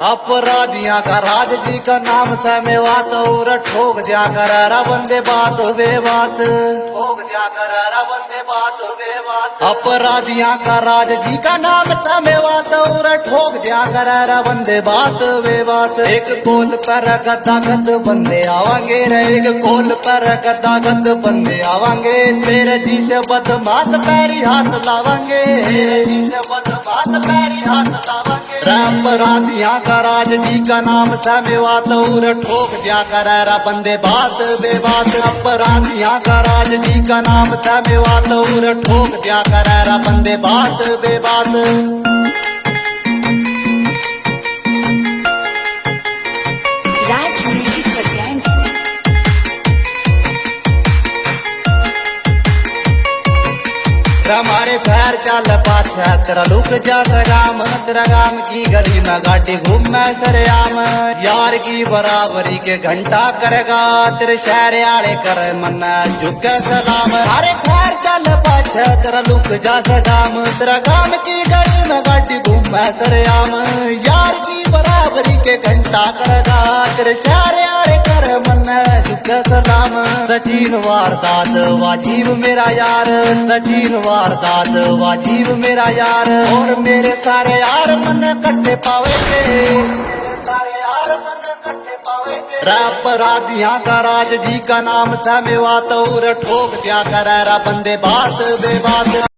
अपराधियां का राज जी का नाम से मेवात और ठोक दिया कर बंदे बात वे बात ठोक दिया कर बंदे बात वे बात। अपराधियां का राज जी का नाम से मेवात और ठोक दिया कर बंदे बात वे बात। एक कोल पर गद्दा गद बंदे आवांगे रे, एक कोल पर गद्दा गद बंदे आवांगे। तेरे जी से बदमाश पैरी हाथ लावांगे, तेरे जी से बदमाश पैरी हाथ लावांगे। अपराधियां का राज जी का नाम से मेवात और ठोक दिया कर बंदे बात बे बात। अपराधियां का राज जी का नाम से मेवात और ठोक दिया कर बंदे बात बे बात। हमारे पैर चल पाछा तेरा लुक जा सगाम, तेरा गाम की गली में गाड़ी घूमे सरेआम। यार की बराबरी के घंटा करेगा, तेरे शहर आड़े कर मन्ना झुके सलाम। हमारे पैर चल पाछा तेरा लुक जा सगाम, तेरा गाम की गली में गाड़ी घूमे सरेआम। यार की बराबरी के घंटा करेगा, तेरे शहर आड़े कर मन्ना झुके सलाम। सचिन वारदात वाजीब मेरा यार, सचिन वारदात वाजीब मेरा यार। और मेरे सारे यार मन कट्टे पावेंगे, सारे यार मन कट्टे पावेंगे। अपराधियां का राज जी का नाम से मेवात और ठोक दिया कर बंदे बात बे बात।